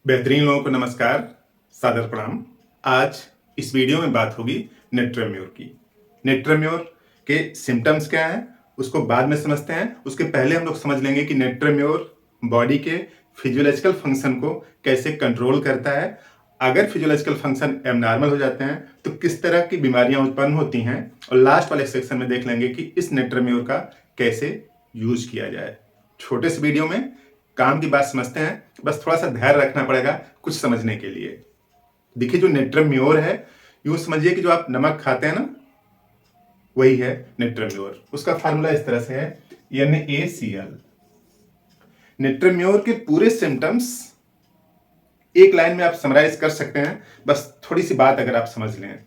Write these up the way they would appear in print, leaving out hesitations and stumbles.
बेहतरीन लोगों को नमस्कार, सादर प्रणाम। आज इस वीडियो में बात होगी नेट्रेम्योर की। नेट्रेम्योर के सिम्टम्स क्या हैं उसको बाद में समझते हैं। उसके पहले हम लोग समझ लेंगे कि नेट्रेम्योर बॉडी के फिजियोलॉजिकल फंक्शन को कैसे कंट्रोल करता है। अगर फिजियोलॉजिकल फंक्शन एबनॉर्मल हो जाते हैं तो किस तरह की बीमारियां उत्पन्न होती हैं, और लास्ट वाले सेक्शन में देख लेंगे कि इस नेट्रेम्योर का कैसे यूज किया जाए। छोटे से वीडियो में काम की बात समझते हैं, बस थोड़ा सा धैर्य रखना पड़ेगा कुछ समझने के लिए। देखिए, जो नेट्रेम्योर है, यूं समझिए कि जो आप नमक खाते हैं ना, वही है नेट्रेम्योर। उसका फार्मूला इस तरह से है NaCl। नेट्रेम्योर के पूरे सिम्टम्स एक लाइन में आप समराइज कर सकते हैं, बस थोड़ी सी बात अगर आप समझ लें।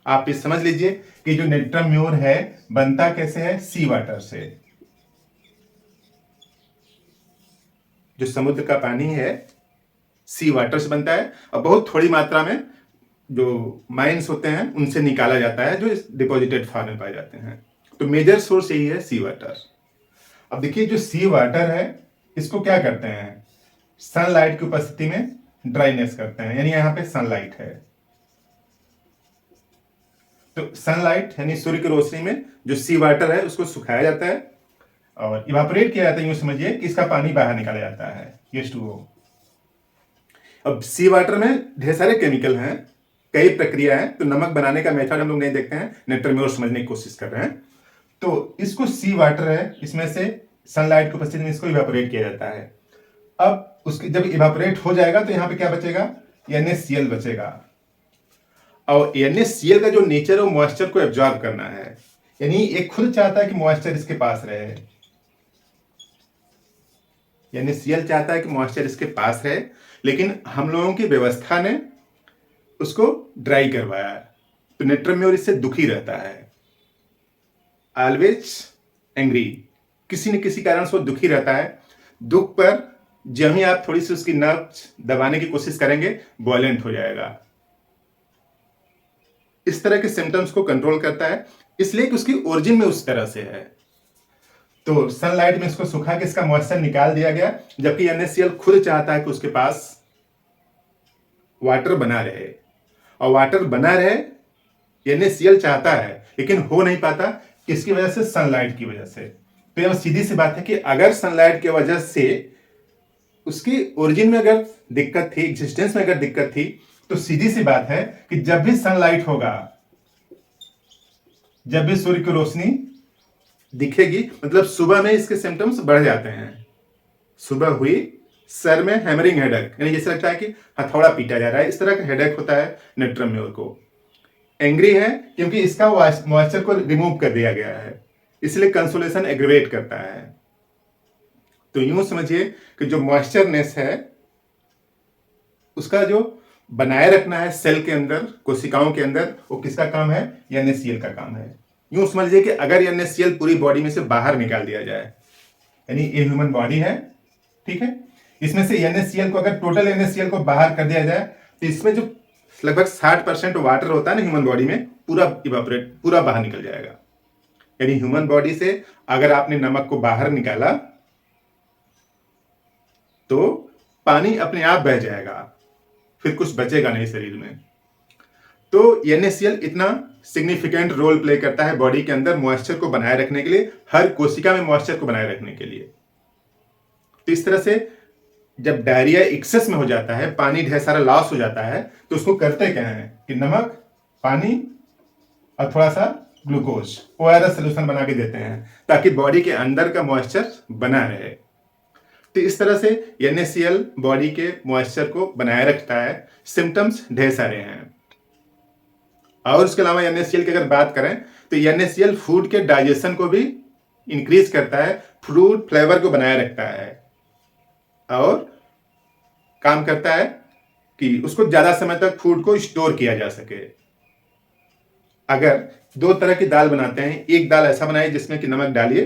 आप ये समझ लीजिए कि जो नेट्रेम्योर है बनता कैसे है, सी वाटर से। जो समुद्र का पानी है सी वाटर से बनता है, और बहुत थोड़ी मात्रा में जो माइंस होते हैं उनसे निकाला जाता है, जो डिपॉजिटेड फॉर्म में पाए जाते हैं। तो मेजर सोर्स यही है सी वाटर। अब देखिए, जो सी वाटर है इसको क्या करते हैं, सनलाइट की उपस्थिति में ड्राइनेस करते हैं, यानी यहां पे सनलाइट है तो सनलाइट यानी सूर्य की रोशनी में जो सी वाटर है उसको सुखाया जाता है और इवापोरेट किया जाता है। यूं समझिए कि इसका पानी बाहर निकाला जाता है, H2O। अब सी वाटर में ढेर सारे केमिकल हैं, कई प्रक्रिया है, तो नमक बनाने का मेथड हम लोग नहीं देखते हैं, नेट्रेम्योर समझने की कोशिश कर रहे हैं। तो इसको सी वाटर है, इसमें से सनलाइट की उपस्थिति में इसको इवापोरेट किया जाता है। अब उसके जब इवापोरेट हो जाएगा तो यहां पे क्या बचेगा, NaCl बचेगा। और NaCl का जो नेचर है वो मॉइस्चर को एब्जॉर्ब करना है, यानी ये खुद चाहता है कि मॉइस्चर इसके पास रहे। NaCl चाहता है कि मॉइस्चर इसके पास रहे, लेकिन हम लोगों की व्यवस्था ने उसको ड्राई करवाया है, तो नेट्रेम्योर इससे दुखी रहता है। ऑलवेज एंग्री, किसी न किसी कारण से वो दुखी रहता है। दुख पर जब ही आप थोड़ी सी उसकी नब्ज दबाने की कोशिश करेंगे, वॉयलेंट हो जाएगा। इस तरह के सिम्टम्स को कंट्रोल करता है, इसलिए कि उसकी ओरिजिन में उस तरह से है। तो सनलाइट में इसको सुखा के इसका मॉइस्चर निकाल दिया गया, जबकि NaCl खुद चाहता है कि उसके पास वाटर बना रहे, और वाटर बना रहे NaCl चाहता है, लेकिन हो नहीं पाता। किसकी वजह से, सनलाइट की वजह से। तो यह सीधी सी बात है कि अगर सनलाइट की वजह से उसकी ओरिजिन में अगर दिक्कत थी, एग्जिस्टेंस में अगर दिक्कत थी, तो सीधी सी बात है कि जब भी सनलाइट होगा, जब भी सूर्य की रोशनी दिखेगी, मतलब सुबह में इसके सिम्टम्स बढ़ जाते हैं। सुबह हुई, सर में हैमरिंग हेडेक, यानी जैसे लगता है कि हथौड़ा पीटा जा रहा है, इस तरह का हेडेक होता है नेट्रेम्योर को। एंग्री है क्योंकि इसका मॉइस्चर को रिमूव कर दिया गया है, इसलिए कंसोलेशन एग्रीवेट करता है। तो यूं समझिए कि जो मॉइस्चरनेस है उसका जो बनाए रखना है सेल के अंदर, कोशिकाओं के अंदर, वो किसका काम है, NaCl का काम है। यूं समझिए कि अगर NaCl पूरी बॉडी में से बाहर निकाल दिया जाए, यानी ये ह्यूमन बॉडी है, ठीक है, इसमें से NaCl को अगर टोटल NaCl को बाहर कर दिया जाए तो इसमें जो लगभग 60% वाटर होता है ना ह्यूमन बॉडी में, पूरा इवापोरेट, पूरा बाहर निकल जाएगा। यानी ह्यूमन बॉडी से अगर आपने नमक को बाहर निकाला तो पानी अपने आप बह जाएगा, फिर कुछ बचेगा नहीं शरीर में। तो NaCl इतना सिग्निफिकेंट रोल प्ले करता है बॉडी के अंदर मॉइस्चर को बनाए रखने के लिए, हर कोशिका में मॉइस्चर को बनाए रखने के लिए। तो इस तरह से जब डायरिया एक्सेस में हो जाता है, पानी ढेर सारा लॉस हो जाता है, तो उसको करते क्या है कि नमक, पानी और थोड़ा सा ग्लूकोज, ORS सोल्यूशन बना के देते हैं, ताकि बॉडी के अंदर का मॉइस्चर बना रहे। तो इस तरह से NaCl बॉडी के मॉइस्चर को बनाए रखता है। सिम्टम्स ढेर सारे हैं, और उसके अलावा NaCl की अगर बात करें तो NaCl फूड के डाइजेशन को भी इंक्रीज करता है, फ्रूट फ्लेवर को बनाए रखता है, और काम करता है कि उसको ज्यादा समय तक फूड को स्टोर किया जा सके। अगर दो तरह की दाल बनाते हैं, एक दाल ऐसा बनाइए जिसमें कि नमक डालिए,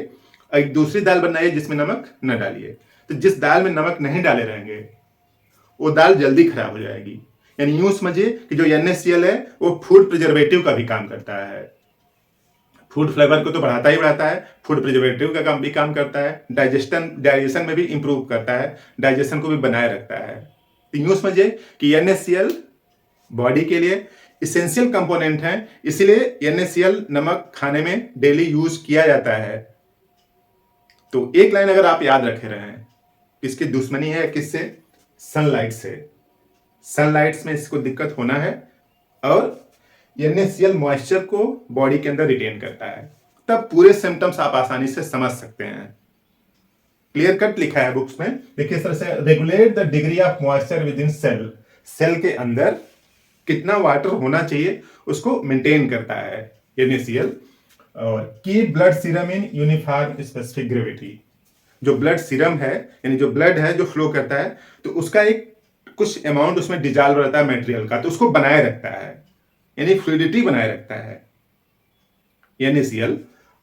और एक दूसरी दाल बनाइए जिसमें नमक न डालिए। तो जिस दाल में नमक नहीं डाले रहेंगे वो दाल जल्दी खराब हो जाएगी। यानी यूं समझिए कि जो NaCl है वो फूड प्रिजर्वेटिव का भी काम करता है। फूड फ्लेवर को तो बढ़ाता ही बढ़ाता है, फूड प्रिजर्वेटिव का काम भी काम करता है, डाइजेशन में भी इंप्रूव करता है, डाइजेशन को भी बनाए रखता है। तो यूं समझिए कि NaCl बॉडी के लिए इसेंशियल कंपोनेंट है, इसलिए NaCl नमक खाने में डेली यूज किया जाता है। तो एक लाइन अगर आप याद रखे रहे हैं, इसकी दुश्मनी है किससे? सनलाइट से। सनलाइट में इसको दिक्कत होना है और NaCl मॉइस्चर को बॉडी के अंदर रिटेन करता है। तब पूरे सिम्टम्स आप आसानी से समझ सकते हैं। क्लियर कट लिखा है बुक्स में, देखिए इस तरह से, regulate the degree of moisture within cell. Cell के अंदर कितना वाटर होना चाहिए उसको मेंटेन करता है NaCl। और keep blood serum in uniform specific gravity. जो ब्लड सीरम है, यानी जो ब्लड है जो फ्लो करता है, तो उसका एक कुछ अमाउंट उसमें डिजॉल्व रहता है मटेरियल का, तो उसको बनाए रखता है, यानी फ्लूइडिटी बनाए रखता है NaCl।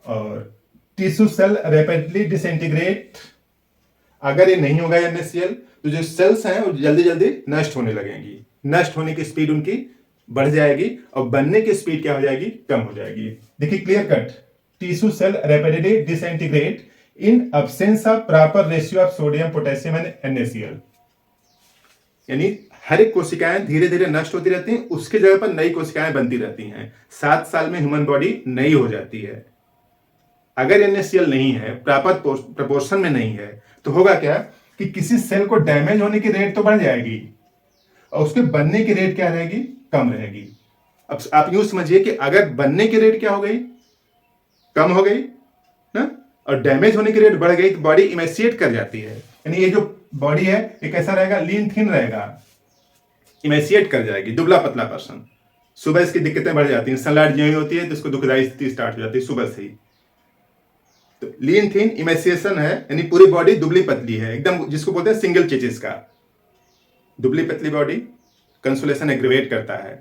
और टिश्यू सेल रैपिडली डिसइंटीग्रेट। अगर ये नहीं होगा NaCl तो जो सेल्स हैं वो जल्दी जल्दी नष्ट होने लगेंगी। नष्ट होने की स्पीड उनकी बढ़ जाएगी और बनने की स्पीड क्या हो जाएगी? कम हो जाएगी। देखिए clear cut, tissue cell rapidly disintegrate in absence of proper ratio of sodium potassium and NaCl। यानी हर एक कोशिकाएं धीरे धीरे नष्ट होती रहती हैं, उसके जगह पर नई कोशिकाएं बनती रहती हैं। 7 साल में ह्यूमन बॉडी नई हो जाती है। अगर NaCl नहीं है, प्रॉपर प्रोपोर्शन में नहीं है, तो होगा क्या कि किसी सेल को डैमेज होने की रेट तो बढ़ जाएगी और उसके बनने की रेट क्या रहेगी? कम रहेगी। अब आप यूं समझिए कि अगर बनने की रेट क्या हो गई? कम हो गई ना, और डैमेज होने की रेट बढ़ गई, तो बॉडी इमेसिएट कर जाती है। यानी ये जो बॉडी है ये कैसा रहेगा? लीन थिन रहेगा, इमेसिएट कर जाएगी, दुबला पतला पर्सन। सुबह इसकी दिक्कतें बढ़ जाती हैं, सनलाइट जो ही होती है तो इसको दुखदायी स्थिति स्टार्ट हो जाती है सुबह से ही। तो लीन थिन इमेसिएशन है, यानी पूरी बॉडी दुबली पतली है एकदम, जिसको बोलते हैं सिंगल चेचिस का। दुबली पतली बॉडी कंसोलेशन एग्रीवेट करता है।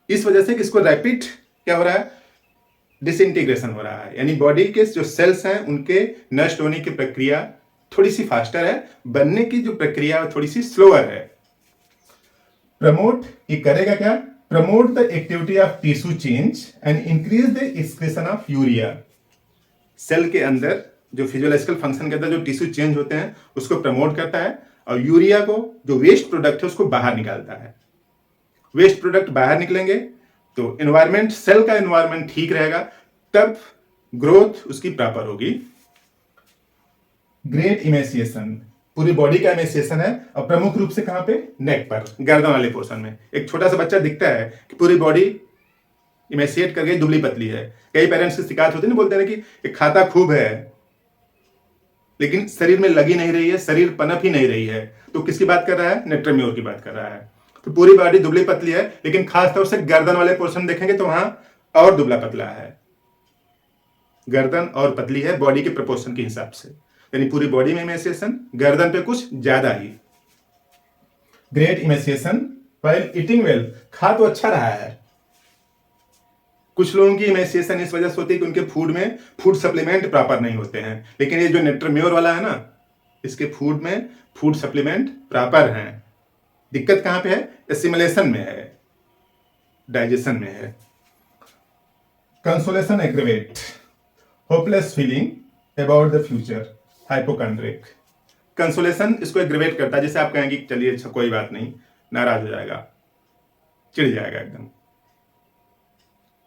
इस वजह से कि इसको रैपिड क्या हो रहा है? डिसइंटीग्रेशन हो रहा है, यानी बॉडी के जो सेल्स हैं उनके नष्ट होने की प्रक्रिया थोड़ी सी फास्टर है, बनने की जो प्रक्रिया थोड़ी सी स्लोअर है। प्रमोट, ये करेगा क्या? Promote the activity of tissue change and increase the excretion of urea. Cell के अंदर जो फिजियोलॉजिकल फंक्शन के अंदर जो टिश्यू चेंज होते हैं उसको प्रमोट करता है और यूरिया को, जो वेस्ट प्रोडक्ट है, उसको बाहर निकालता है। वेस्ट प्रोडक्ट बाहर निकलेंगे तो एनवायरमेंट, सेल का एनवायरमेंट ठीक रहेगा, तब ग्रोथ उसकी प्रॉपर होगी। ग्रेट इमेसिएशन, पूरी बॉडी का इमेसिएशन है और प्रमुख रूप से कहां पे? नेक पर, गर्दन वाले पोर्शन में। एक छोटा सा बच्चा दिखता है कि पूरी बॉडी इमेसिएट कर गई, दुबली पतली है। कई पेरेंट्स की शिकायत होती है ना, बोलते हैं कि खाता खूब है लेकिन शरीर में लगी नहीं रही है, शरीर पनप ही नहीं रही है। तो किसकी बात कर रहा है? नेट्रम्योर की बात कर रहा है। तो पूरी बॉडी दुबली पतली है, लेकिन खासतौर से गर्दन वाले पोर्शन देखेंगे तो वहां और दुबला पतला है। गर्दन और पतली है बॉडी के प्रोपोर्शन के हिसाब से, यानी पूरी बॉडी में इमेसिएशन, गर्दन पे कुछ ज्यादा ही। Great emaciation while eating well, खा तो अच्छा रहा है। कुछ लोगों की इमेसिएशन इस वजह से होती है कि उनके फूड में फूड सप्लीमेंट प्रॉपर नहीं होते हैं, लेकिन ये जो नेट्रम्योर वाला है ना, इसके फूड में फूड सप्लीमेंट प्रॉपर हैं। दिक्कत कहां पे है? एसिमिलेशन में है, डाइजेशन में है। Consolation aggravate, hopeless feeling about the future, hypochondriac. Consolation इसको एग्रीवेट करता है, जैसे आप कहेंगे चलिए अच्छा कोई बात नहीं, नाराज हो जाएगा, चिढ़ जाएगा एकदम,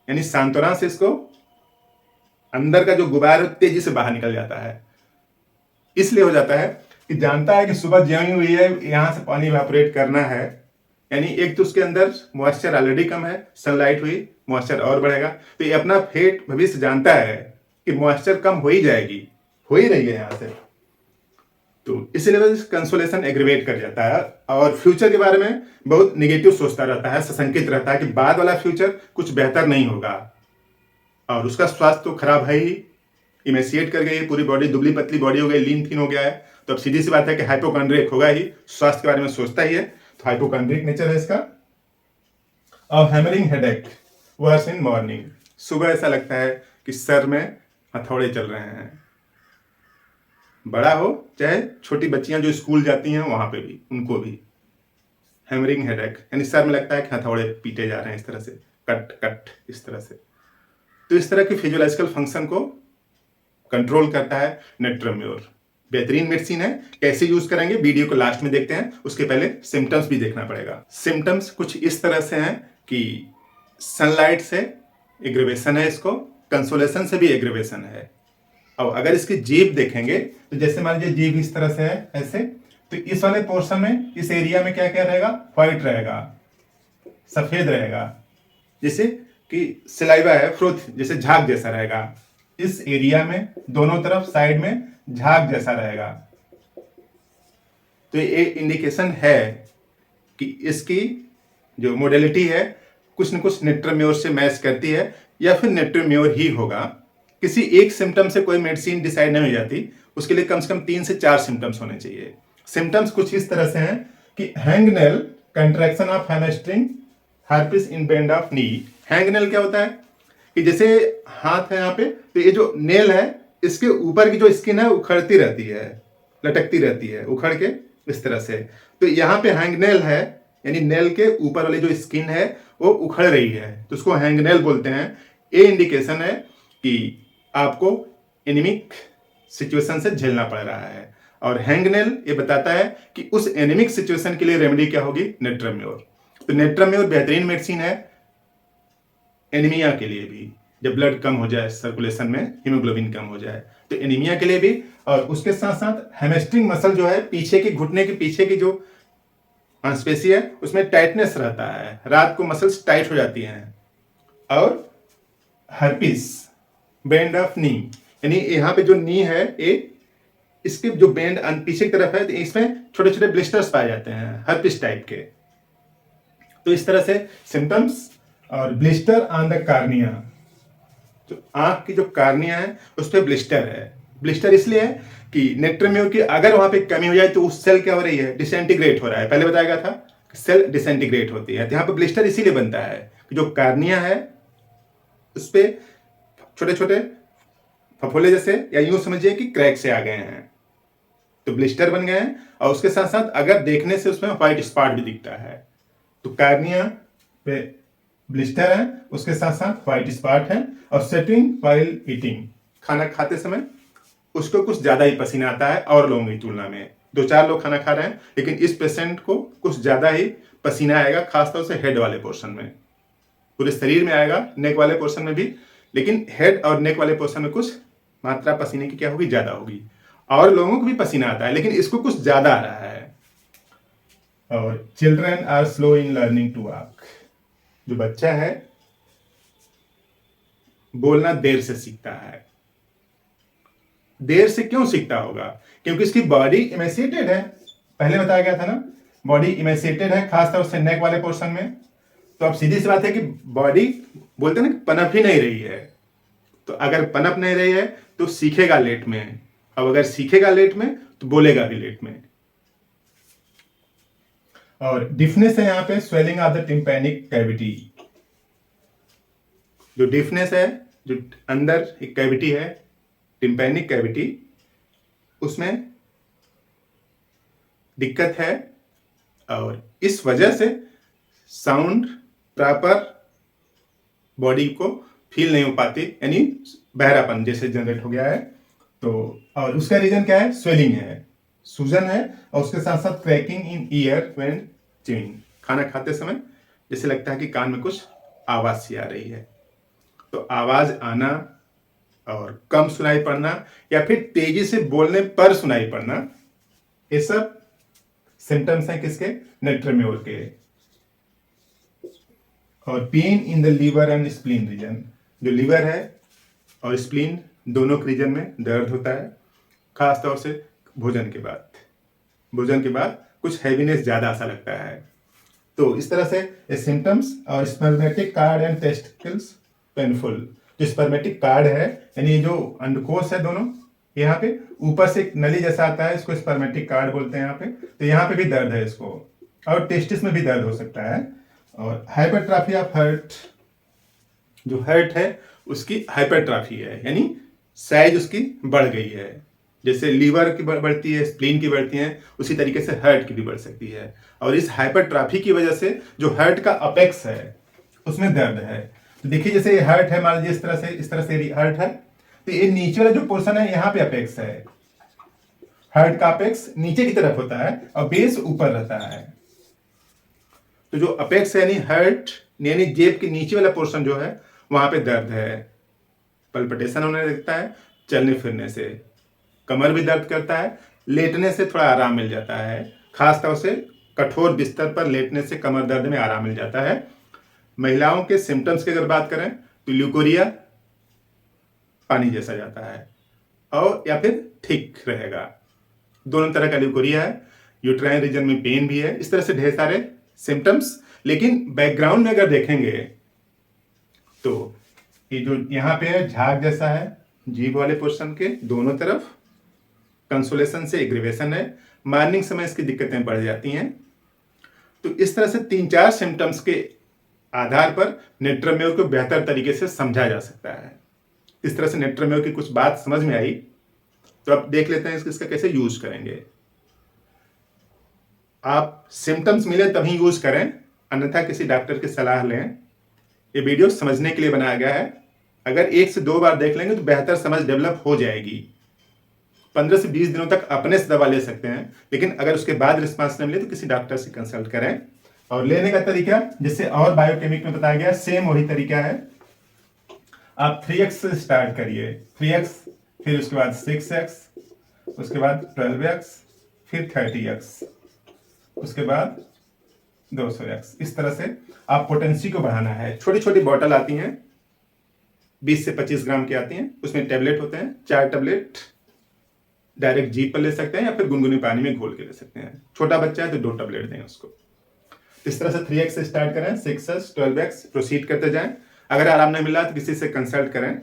यानी सांत्वना से इसको अंदर का जो गुबार तेजी से बाहर निकल जाता है। इसलिए हो जाता है कि जानता है कि सुबह ज्यों हुई है यहां से पानी इवेपोरेट करना है, यानी एक तो उसके अंदर मॉइस्चर ऑलरेडी कम है, सनलाइट हुई मॉइस्चर और बढ़ेगा, तो ये अपना फेट भविष्य जानता है कि मॉइस्चर कम हो ही जाएगी, हो ही रही है यहां से। तो इसलिए कंसोलेशन एग्रीवेट कर जाता है और फ्यूचर के बारे में बहुत निगेटिव सोचता रहता है, सशंकित रहता है कि बाद वाला फ्यूचर कुछ बेहतर नहीं होगा। और उसका स्वास्थ्य तो खराब है ही, इमेसिएट कर गई, पूरी बॉडी दुबली पतली बॉडी हो गई, लीन थिन हो गया है, तो अब सीधी सी बात है कि हाइपोकॉन्ड्रिक होगा ही, स्वास्थ्य के बारे में सोचता ही है, तो हाइपोकॉन्ड्रिक नेचर है इसका। और hammering headache, worse in morning, सुबह ऐसा लगता है कि सर में हथौड़े चल रहे हैं। बड़ा हो चाहे छोटी बच्चियां जो स्कूल जाती हैं वहां पे भी, उनको भी हैमरिंग हेडेक, यानी सर में लगता है कि हथौड़े पीटे जा रहे हैं इस तरह से, कट कट इस तरह से। तो इस तरह के फिजियोलॉजिकल फंक्शन को कंट्रोल करता है नेट्रम्योर। बेहतरीन मेडिसिन है। कैसे यूज करेंगे वीडियो को लास्ट में देखते हैं, उसके पहले सिम्टम्स भी देखना पड़ेगा। सिम्टम्स कुछ इस तरह से हैं कि सनलाइट से एग्रीवेशन है, इसको कंसोलेशन से भी एग्रीवेशन है। और अगर इसकी जीभ देखेंगे तो जैसे मान लीजिए जीभ इस तरह से है ऐसे, तो इस वाले पोर्शन में, इस एरिया में क्या क्या रहेगा, व्हाइट रहेगा, सफेद रहेगा, जैसे कि सलाइवा है, फ्रोथ जैसे झाग जैसा रहेगा। इस एरिया में दोनों तरफ साइड में झाग जैसा रहेगा। तो ये इंडिकेशन है कि इसकी जो मोडेलिटी है कुछ न कुछ नेट्रोम्योर से मैच करती है, या फिर नेट्रोम्योर ही होगा। किसी एक सिम्टम से कोई मेडिसिन डिसाइड नहीं हो जाती, उसके लिए कम से कम 3 से 4 सिम्टम्स होने चाहिए। सिम्टम्स कुछ इस तरह से हैं कि hangnail, contraction of hamstring, herpes in bend of knee. Hangnail क्या होता है कि जैसे हाथ है यहाँ पे, तो ये जो नेल है इसके ऊपर की जो स्किन है उखड़ती रहती है, लटकती रहती है उखड़ के इस तरह से। तो यहाँ पे हैंगनेल है, यानी नेल के ऊपर वाली जो स्किन है वो उखड़ रही है, तो उसको हैंगनेल बोलते हैं। ये इंडिकेशन है कि आपको एनीमिक सिचुएशन से झेलना पड़ रहा है। और हैंगनेल ये बताता है कि उस एनीमिक सिचुएशन के लिए रेमेडी क्या होगी, नेट्रोम्योर। तो नेट्रोम्योर बेहतरीन मेडिसिन है एनीमिया के लिए भी, जब ब्लड कम हो जाए, सर्कुलेशन में हीमोग्लोबिन कम हो जाए, तो एनीमिया के लिए भी। और उसके साथ साथ हैमस्ट्रिंग मसल जो है, पीछे की घुटने के पीछे की जो मांसपेशी है उसमें टाइटनेस रहता है, रात को मसल्स टाइट हो जाती हैं। और हर्पिस बेंड ऑफ नी, यानी यहाँ पे जो नी है ये, इसके जो बेंड पीछे की तरफ है, तो इसमें छोटे छोटे ब्लिस्टर्स पाए जाते हैं हर्पिस टाइप के। तो इस तरह से सिम्टम्स। और ब्लिस्टर ऑन द कार्निया, जो आंख की जो कार्निया है उस पर ब्लिस्टर है। ब्लिस्टर इसलिए है कि नेट्रोम्योर की अगर वहां पे कमी हो जाए तो उस सेल क्या हो रही है, डिसइंटीग्रेट हो रहा है। पहले बताया गया था कि सेल डिसइंटीग्रेट होती है, तो यहाँ पे ब्लिस्टर इसीलिए बनता है कि जो कार्निया है उस पे छोटे छोटे फफोले जैसे, या यूं समझिए कि क्रैक से आ गए हैं, तो ब्लिस्टर बन गए हैं। और उसके साथ साथ अगर देखने से उसमें व्हाइट स्पॉट भी दिखता है, तो कार्निया पे ब्लिस्टर है, उसके साथ साथ व्हाइट स्पॉट है। और स्वेटिंग व्हाइल ईटिंग, खाना खाते समय उसको कुछ ज्यादा ही पसीना आता है और लोगों की तुलना में। 2-4 लोग खाना खा रहे हैं, लेकिन इस पेशेंट को कुछ ज्यादा ही पसीना आएगा, खासतौर से हेड वाले पोर्शन में। पूरे शरीर में आएगा, नेक वाले पोर्शन में भी, लेकिन हेड और नेक वाले पोर्शन में कुछ मात्रा पसीने की क्या होगी, ज्यादा होगी। और लोगों को भी पसीना आता है, लेकिन इसको कुछ ज्यादा आ रहा है। और children are slow in learning to walk, जो बच्चा है बोलना देर से सीखता है। देर से क्यों सीखता होगा, क्योंकि इसकी बॉडी इमेसिएटेड है। पहले बताया गया था ना, बॉडी इमेसिएटेड है, खासतौर से नेक वाले पोर्शन में। तो अब सीधी सी बात है कि बॉडी बोलते हैं ना, पनप ही नहीं रही है। तो अगर पनप नहीं रही है तो सीखेगा लेट में, अब अगर सीखेगा लेट में तो बोलेगा भी लेट में। और डिफनेस है यहाँ पे, swelling of the tympanic cavity. जो डिफनेस है, जो अंदर एक कैविटी है, टिम्पैनिक कैविटी, उसमें दिक्कत है। और इस वजह से साउंड प्रॉपर बॉडी को फील नहीं हो पाती, यानी बहरापन जैसे जनरेट हो गया है। तो और उसका रीजन क्या है, स्वेलिंग है, सूजन है, और उसके साथ साथ cracking in year when chewing, खाना खाते समय जैसे लगता है कि कान में कुछ आवाज सी आ रही है। तो आवाज आना और कम सुनाई पड़ना, या फिर तेजी से बोलने पर सुनाई पड़ना, ये सब सिम्टम्स हैं किसके, नेट्रोम्योर के। और pain in the liver and spleen region, जो लीवर है और स्प्लीन दोनों के रीजन में दर्द होता है, खासतौर से भोजन के बाद। भोजन के बाद कुछ हैवीनेस ज्यादा सा लगता है। तो इस तरह से सिम्टम्स। और spermatic cord and testicles painful, जो स्पर्मेटिक कार्ड है, यानी जो अंडकोश है दोनों, यहाँ पे ऊपर से एक नली जैसा आता है, इसको स्पर्मेटिक कार्ड बोलते हैं यहाँ पे। तो यहाँ पे भी दर्द है इसको, और टेस्टिस में भी दर्द हो सकता है। और हाइपरट्रॉफी ऑफ हार्ट, जो हार्ट है उसकी हाइपरट्रॉफी है, यानी साइज उसकी बढ़ गई है। जैसे लीवर की बढ़ती है, स्प्लीन की बढ़ती है, उसी तरीके से हार्ट की भी बढ़ सकती है। और इस हाइपरट्रॉफी की वजह से जो हार्ट का अपेक्स है उसमें दर्द है। तो देखिए जैसे ये हार्ट है, मान लीजिए इस तरह से हार्ट है, तो ये नीचे वाला जो पोर्शन है यहाँ पे अपेक्स है, हार्ट का अपेक्स नीचे की तरफ होता है और बेस ऊपर रहता है। तो जो अपेक्स यानी हार्ट यानी जेब के नीचे वाला पोर्शन जो है वहां पे दर्द है, पल्पिटेशन होने लगता है चलने फिरने से, कमर भी दर्द करता है, लेटने से थोड़ा आराम मिल जाता है, खासतौर से कठोर बिस्तर पर लेटने से कमर दर्द में आराम मिल जाता है। महिलाओं के सिम्टम्स की अगर बात करें तो ल्यूकोरिया पानी जैसा जाता है और या फिर ठीक रहेगा, दोनों तरह का ल्यूकोरिया है। यूट्राइन रीजन में पेन भी है, इस तरह से ढेर सारे सिम्टम्स। लेकिन बैकग्राउंड में अगर देखेंगे तो ये जो यहाँ पे है झाग जैसा है जीभ वाले पोर्शन के दोनों तरफ, कंसोलेशन से एग्रीवेशन है, मॉर्निंग समय इसकी दिक्कतें बढ़ जाती हैं। तो इस तरह से 3-4 सिम्टम्स के आधार पर नेट्रोमेयर को बेहतर तरीके से समझा जा सकता है। इस तरह से नेट्रोमेयर की कुछ बात समझ में आई, तो अब देख लेते हैं इसका कैसे यूज करेंगे। आप सिम्टम्स मिले तभी यूज करें, अन्यथा किसी डॉक्टर की सलाह लें। ये वीडियो समझने के लिए बनाया गया है, अगर 1 से 2 बार देख लेंगे तो बेहतर समझ डेवलप हो जाएगी। 15 से 20 दिनों तक अपने से दवा ले सकते हैं, लेकिन अगर उसके बाद रिस्पांस न मिले तो किसी डॉक्टर से कंसल्ट करें। और लेने का तरीका जैसे और बायोकेमिक में बताया गया सेम वही तरीका है। आप 3x से स्टार्ट करिए, 3x, फिर उसके बाद 6x, उसके बाद 12x, फिर 30x, उसके बाद 200x। इस तरह से आप पोटेंसी को बढ़ाना है। छोटी छोटी बॉटल आती हैं, 20 से 25 ग्राम की आती हैं, उसमें टेबलेट होते हैं। 4 टेबलेट डायरेक्ट जीभ पर ले सकते हैं या फिर गुनगुनी पानी में घोल के ले सकते हैं। छोटा बच्चा है तो 2 टेबलेट दें उसको। इस तरह से 3x से स्टार्ट करें, 6x, 12x प्रोसीड करते जाएं। अगर आराम नहीं मिल रहा तो किसी से कंसल्ट करें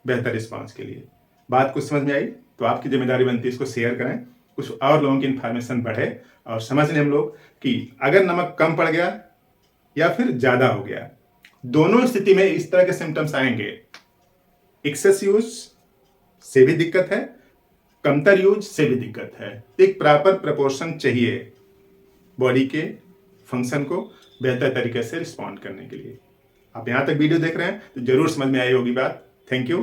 बेहतर रिस्पांस के लिए। बात कुछ समझ में आई तो आपकी जिम्मेदारी बनती है इसको शेयर करें, कुछ और लोगों की इंफॉर्मेशन बढ़े और समझ लें हम लोग कि अगर नमक कम पड़ गया या फिर ज्यादा हो गया, दोनों स्थिति में इस तरह के सिम्टम्स आएंगे। एक्सेस यूज से भी दिक्कत है, कमतर यूज से भी दिक्कत है। एक प्रॉपर प्रपोर्शन चाहिए बॉडी के फंक्शन को बेहतर तरीके से रिस्पॉन्ड करने के लिए। आप यहां तक वीडियो देख रहे हैं तो जरूर समझ में आई होगी बात। Thank you.